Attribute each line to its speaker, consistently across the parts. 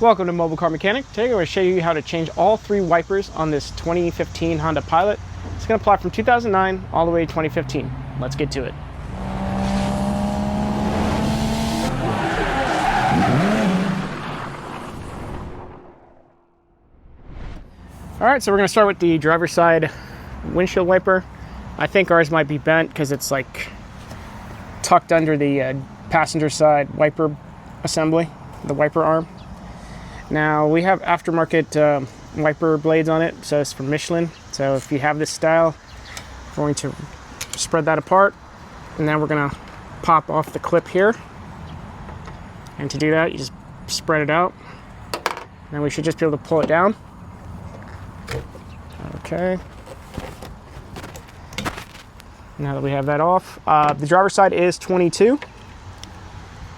Speaker 1: Welcome to Mobile Car Mechanic. Today I'm going to show you how to change all three wipers on this 2015 Honda Pilot. It's going to apply from 2009 all the way to 2015. Let's get to it. Alright, so we're going to start with the driver's side windshield wiper. I think ours might be bent because it's like tucked under the passenger side wiper assembly, the wiper arm. Now we have aftermarket wiper blades on it, so it's from Michelin. So if you have this style, we're going to spread that apart, and then we're going to pop off the clip here. And to do that, you just spread it out, and we should just be able to pull it down. Okay. Now that we have that off, the driver's side is 22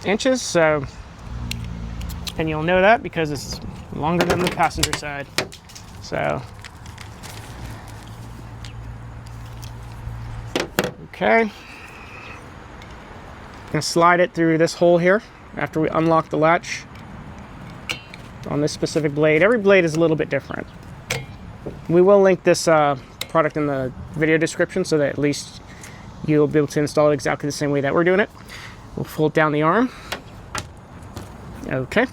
Speaker 1: inches, so. And you'll know that because it's longer than the passenger side. So, okay. Gonna slide it through this hole here after we unlock the latch on this specific blade. Every blade is a little bit different. We will link this product in the video description so that at least you'll be able to install it exactly the same way that we're doing it. We'll fold down the arm. Okay.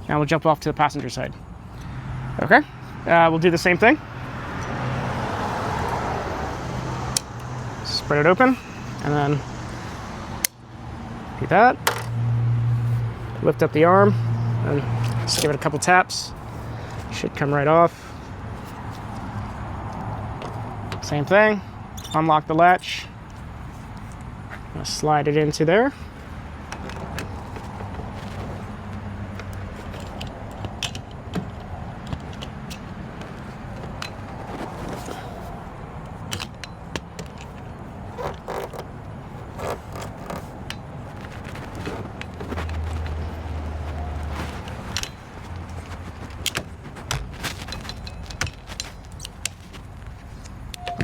Speaker 1: Now we'll jump off to the passenger side. Okay, we'll do the same thing. Spread it open, and then do that. Lift up the arm, and just give it a couple taps. Should come right off. Same thing, unlock the latch. I'm gonna slide it into there.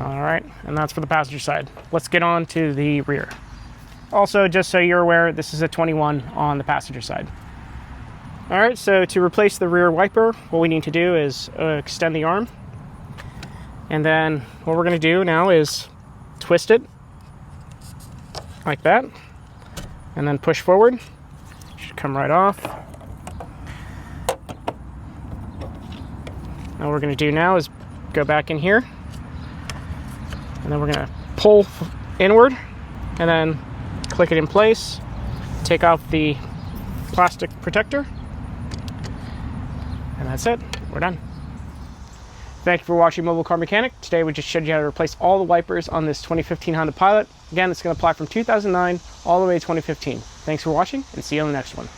Speaker 1: All right, and that's for the passenger side. Let's get on to the rear. Also, just so you're aware, this is a 21 on the passenger side. All right, so to replace the rear wiper, what we need to do is extend the arm. And then what we're gonna do now is twist it like that, and then push forward. Should come right off. And what we're gonna do now is go back in here, and then we're gonna pull inward and then click it in place, take off the plastic protector, and that's it, we're done. Thank you for watching Mobile Car Mechanic. Today we just showed you how to replace all the wipers on this 2015 Honda Pilot. Again, it's gonna apply from 2009 all the way to 2015. Thanks for watching, and see you on the next one.